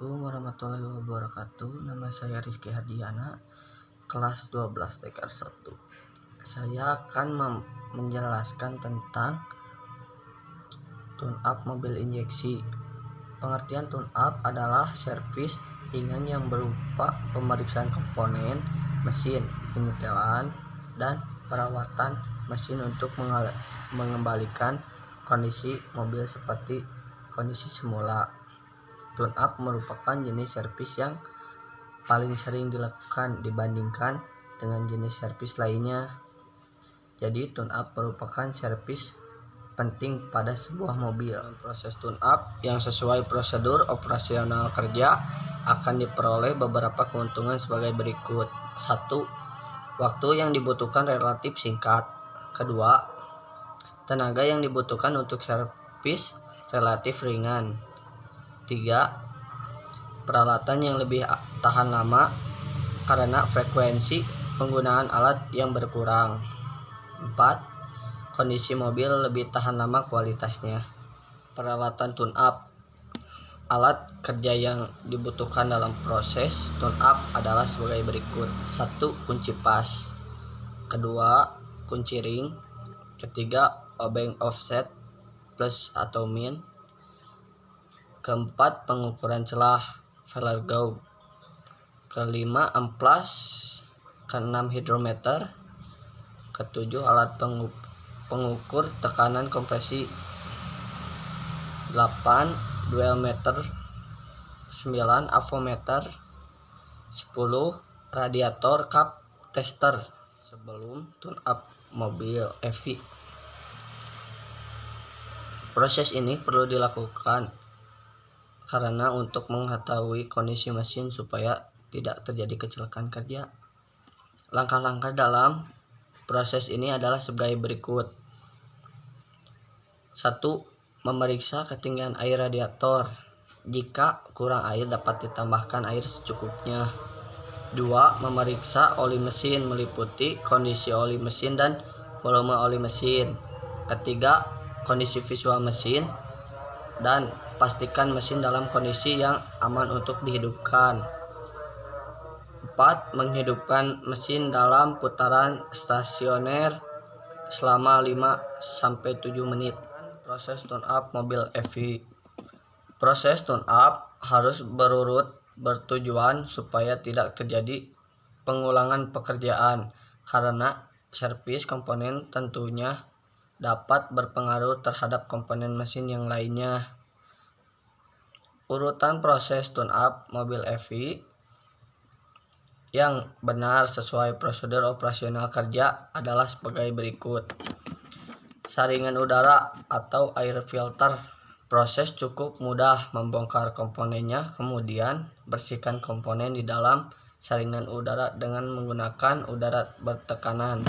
Assalamualaikum warahmatullahi wabarakatuh. Nama saya Rizky Hardiana, kelas 12 TKR 1. Saya akan menjelaskan tentang tune up mobil injeksi. Pengertian tune up adalah servis ringan yang berupa pemeriksaan komponen mesin, penyetelan, dan perawatan mesin untuk mengembalikan kondisi mobil seperti kondisi semula. Tune up merupakan jenis servis yang paling sering dilakukan dibandingkan dengan jenis servis lainnya. Jadi tune up merupakan servis penting pada sebuah mobil. Proses tune up yang sesuai prosedur operasional kerja akan diperoleh beberapa keuntungan sebagai berikut. 1. Waktu yang dibutuhkan relatif singkat. 2. Tenaga yang dibutuhkan untuk servis relatif ringan. 3. Peralatan yang lebih tahan lama karena frekuensi penggunaan alat yang berkurang. 4. Kondisi mobil lebih tahan lama kualitasnya. Peralatan tune up. Alat kerja yang dibutuhkan dalam proses tune up adalah sebagai berikut. 1. Kunci pas. 2. Kunci ring. 3. Obeng offset plus atau min. 4. Pengukuran celah failer gauge. 5. Amplas. 6. Hidrometer. 7. Alat pengukur tekanan kompresi. 8. Dual meter. 9. Avometer. 10. Radiator cap tester. Sebelum tune up mobil EV, proses ini perlu dilakukan karena untuk mengetahui kondisi mesin supaya tidak terjadi kecelakaan kerja. Langkah-langkah dalam proses ini adalah sebagai berikut. 1. Memeriksa ketinggian air radiator. Jika kurang air dapat ditambahkan air secukupnya. 2. Memeriksa oli mesin meliputi kondisi oli mesin dan volume oli mesin. 3. Kondisi visual mesin dan pastikan mesin dalam kondisi yang aman untuk dihidupkan. 4. Menghidupkan mesin dalam putaran stasioner selama 5-7 menit. Proses tune up mobil EV. Proses tune up harus berurut bertujuan supaya tidak terjadi pengulangan pekerjaan karena servis komponen tentunya dapat berpengaruh terhadap komponen mesin yang lainnya. Urutan proses tune up mobil EV yang benar sesuai prosedur operasional kerja adalah sebagai berikut. Saringan udara atau air filter. Proses cukup mudah, membongkar komponennya, kemudian bersihkan komponen di dalam saringan udara dengan menggunakan udara bertekanan.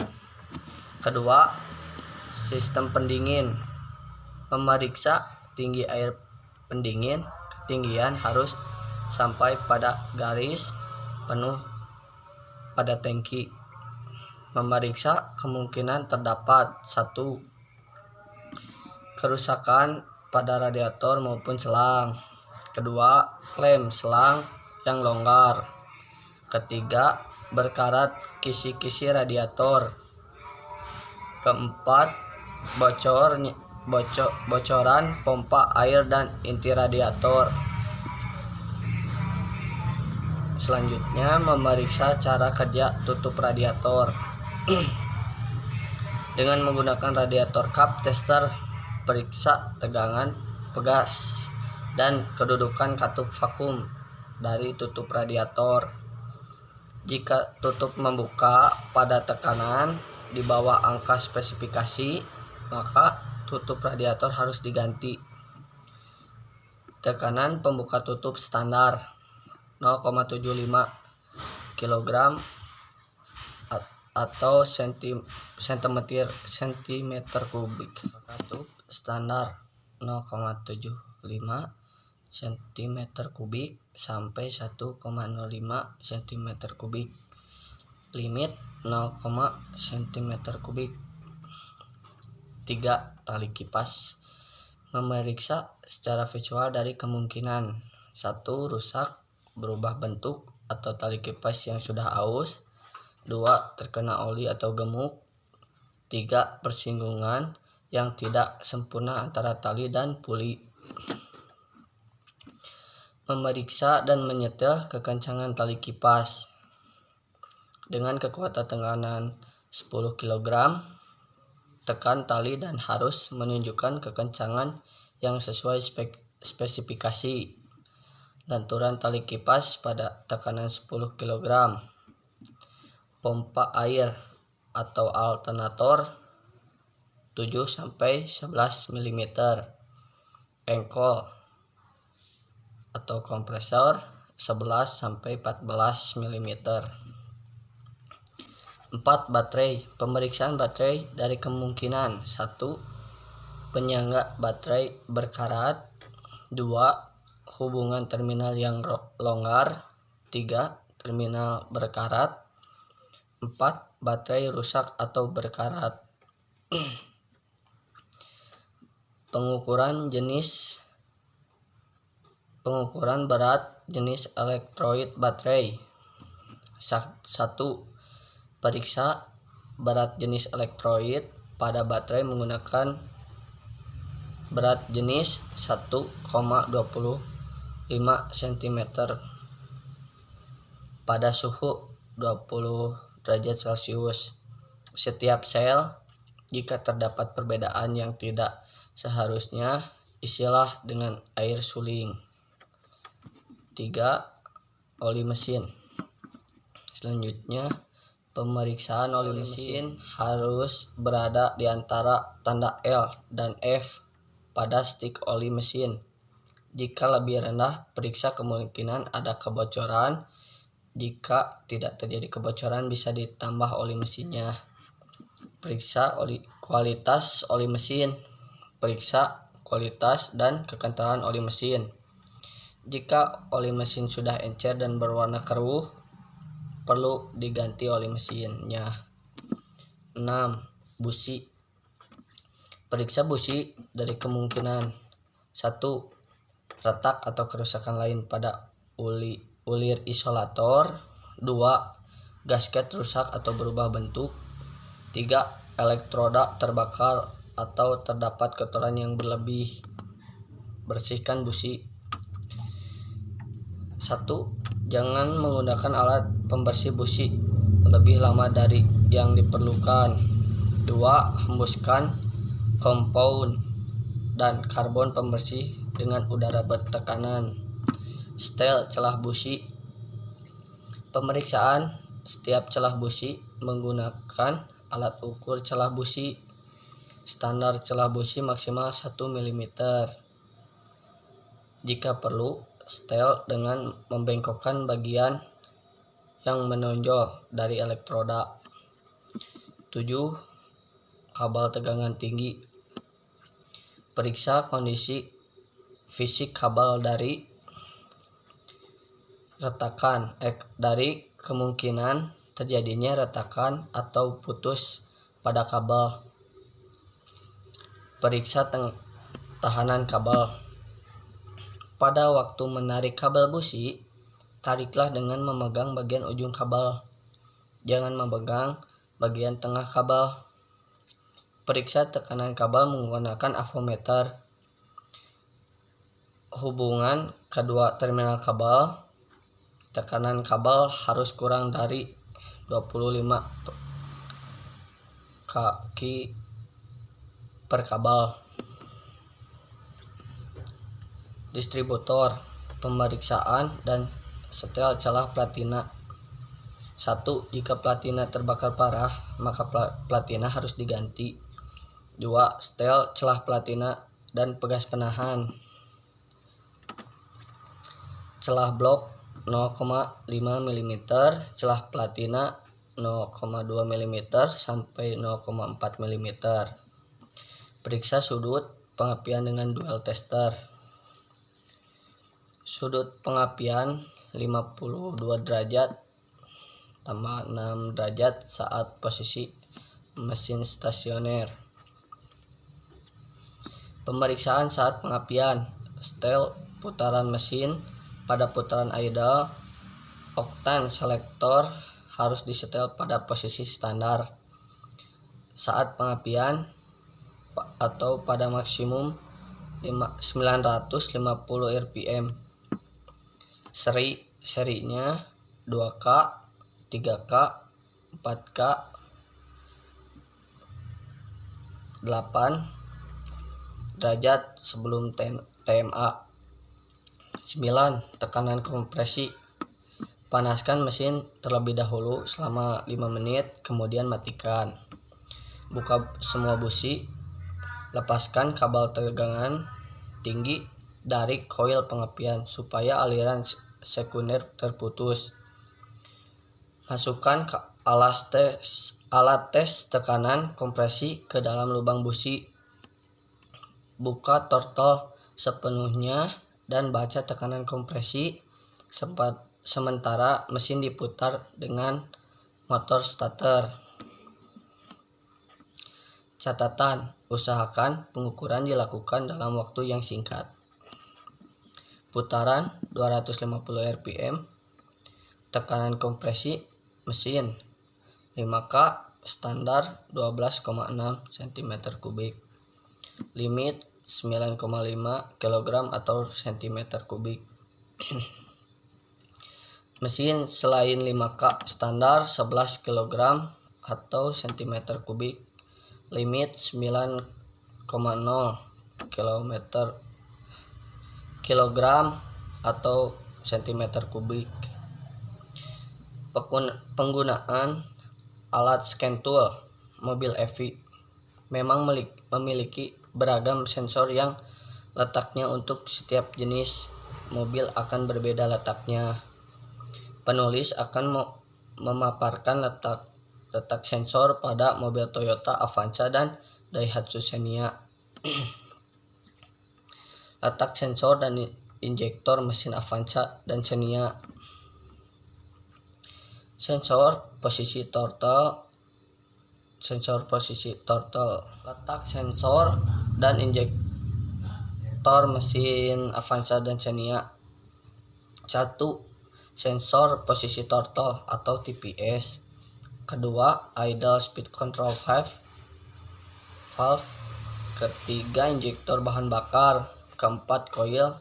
2. Sistem pendingin. Memeriksa tinggi air pendingin. Ketinggian harus sampai pada garis penuh pada tangki. Memeriksa kemungkinan terdapat 1. Kerusakan pada radiator maupun selang. 2. Klem selang yang longgar. 3. Berkarat kisi-kisi radiator. 4. Bocoran pompa air dan inti radiator. Selanjutnya memeriksa cara kerja tutup radiator. Dengan menggunakan radiator cap tester, periksa tegangan, pegas, dan kedudukan katup vakum dari tutup radiator. Jika tutup membuka pada tekanan di bawah angka spesifikasi, maka tutup radiator harus diganti. Tekanan pembuka tutup standar 0,75 kg atau cm3. Katup standar 0,75 cm3 sampai 1,05 cm3. Limit 0, cm3. 3. Tali kipas. Memeriksa secara visual dari kemungkinan 1. Rusak, berubah bentuk atau tali kipas yang sudah aus. 2. Terkena oli atau gemuk. 3. Persinggungan yang tidak sempurna antara tali dan puli. Memeriksa dan menyetel kekencangan tali kipas. Dengan kekuatan tekanan 10 kg, tekan tali dan harus menunjukkan kekencangan yang sesuai spesifikasi. Lenturan tali kipas pada tekanan 10 kg. Pompa air atau alternator 7-11 mm. Engkol atau kompresor 11-14 mm. 4. Baterai. Pemeriksaan baterai dari kemungkinan 1. Penyangga baterai berkarat. 2. Hubungan terminal yang longgar. 3. Terminal berkarat. 4. Baterai rusak atau berkarat. Pengukuran berat jenis elektrolit baterai. 1. Periksa berat jenis elektrolit pada baterai menggunakan berat jenis 1,25 cm pada suhu 20 derajat Celcius. Setiap sel, jika terdapat perbedaan yang tidak seharusnya, isilah dengan air suling. 3. Oli mesin. Selanjutnya, pemeriksaan oli mesin harus berada di antara tanda L dan F pada stik oli mesin. Jika lebih rendah, periksa kemungkinan ada kebocoran. Jika tidak terjadi kebocoran, bisa ditambah oli mesinnya. Periksa kualitas oli mesin. Periksa kualitas dan kekentalan oli mesin. Jika oli mesin sudah encer dan berwarna keruh, perlu diganti oli mesinnya. 6. Busi. Periksa busi dari kemungkinan 1. Retak atau kerusakan lain pada ulir isolator. 2. Gasket rusak atau berubah bentuk. 3. Elektroda terbakar atau terdapat kotoran yang berlebih. Bersihkan busi. 1. Jangan menggunakan alat pembersih busi lebih lama dari yang diperlukan. 2. Hembuskan compound dan karbon pembersih dengan udara bertekanan. Setel celah busi. Pemeriksaan setiap celah busi menggunakan alat ukur celah busi. Standar celah busi maksimal 1 mm. Jika perlu, setel dengan membengkokkan bagian yang menonjol dari elektroda. 7. Kabel tegangan tinggi. Periksa kondisi fisik kabel dari retakan dari kemungkinan terjadinya retakan atau putus pada kabel. Periksa tahanan kabel. Pada waktu menarik kabel busi, tariklah dengan memegang bagian ujung kabel. Jangan memegang bagian tengah kabel. Periksa tekanan kabel menggunakan avometer. Hubungan kedua terminal kabel. Tekanan kabel harus kurang dari 25 kaki per kabel. Distributor. Pemeriksaan dan setel celah platina. 1. Jika platina terbakar parah, maka platina harus diganti. 2. Setel celah platina dan pegas penahan. Celah blok 0,5 mm, celah platina 0,2 mm sampai 0,4 mm. Periksa sudut pengapian dengan dual tester. Sudut pengapian 52 derajat tambah 6 derajat saat posisi mesin stasioner. Pemeriksaan saat pengapian. Setel putaran mesin Pada putaran idle, oktan selektor harus disetel pada posisi standar. Saat pengapian atau pada maksimum 950 rpm. Serinya 2K, 3K, 4K, 8 derajat sebelum TMA. 9. Tekanan kompresi. Panaskan mesin terlebih dahulu selama 5 menit, kemudian matikan. Buka semua busi. Lepaskan kabel tegangan tinggi dari koil pengapian supaya aliran sekunder terputus. Masukkan alat tes tekanan kompresi ke dalam lubang busi. Buka throttle sepenuhnya dan baca tekanan kompresi sementara mesin diputar dengan motor starter. Catatan: usahakan pengukuran dilakukan dalam waktu yang singkat. Putaran 250 rpm. Tekanan kompresi mesin 5K standar 12,6 cm3. Limit 9,5 kg atau cm3. Mesin selain 5K standar 11 kg atau cm3. Limit 9,0 kg atau cm3. Penggunaan alat scan tool mobil EV memang memiliki beragam sensor yang letaknya untuk setiap jenis mobil akan berbeda letaknya. Penulis akan memaparkan letak sensor pada mobil Toyota Avanza dan Daihatsu Xenia. Letak sensor dan injektor mesin Avanza dan Xenia. Sensor posisi throttle. Letak sensor dan injektor mesin Avanza dan Xenia. 1. Sensor posisi throttle atau TPS. Kedua, idle speed control valve. Ketiga, injektor bahan bakar. Keempat, koil.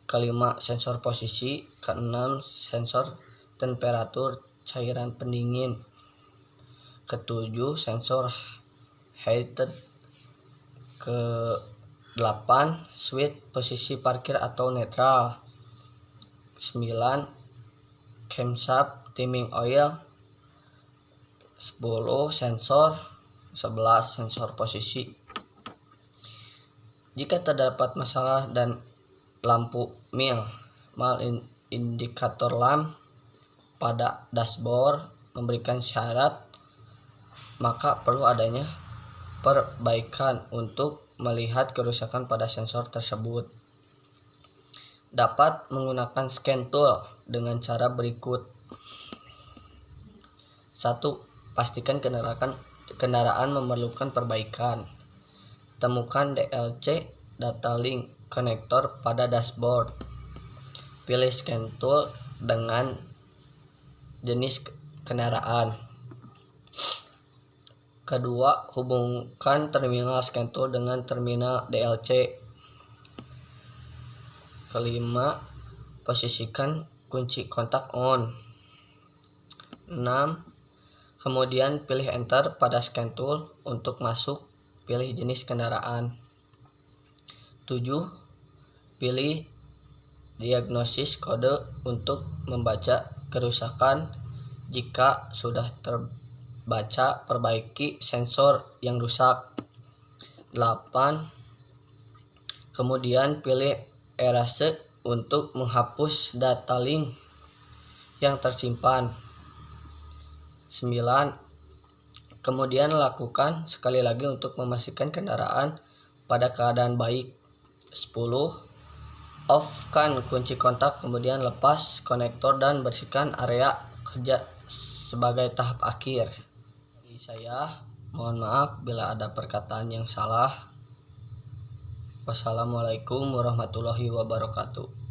Kelima, sensor posisi. Keenam, sensor temperatur cairan pendingin. Ketujuh, sensor heated. Ke-8, switch posisi parkir atau netral. 9. Camshaft timing oil. 10. Sensor. 11. Sensor posisi. Jika terdapat masalah dan lampu indikator lamp pada dashboard memberikan syarat, maka perlu adanya perbaikan untuk melihat kerusakan pada sensor tersebut. Dapat menggunakan scan tool dengan cara berikut. 1. Pastikan kendaraan memerlukan perbaikan. Temukan DLC data link konektor pada dashboard. Pilih scan tool dengan jenis kendaraan. Kedua, hubungkan terminal scan tool dengan terminal DLC. Kelima, posisikan kunci kontak on. 6. Kemudian pilih enter pada scan tool untuk masuk. Pilih jenis kendaraan. 7. Pilih diagnosis kode untuk membaca kerusakan. Jika sudah terbaca, perbaiki sensor yang rusak. 8. Kemudian pilih erase untuk menghapus data link yang tersimpan. 9. Kemudian lakukan sekali lagi untuk memastikan kendaraan pada keadaan baik. 10. Off-kan kunci kontak, kemudian lepas konektor dan bersihkan area kerja sebagai tahap akhir. Jadi saya mohon maaf bila ada perkataan yang salah. Wassalamualaikum warahmatullahi wabarakatuh.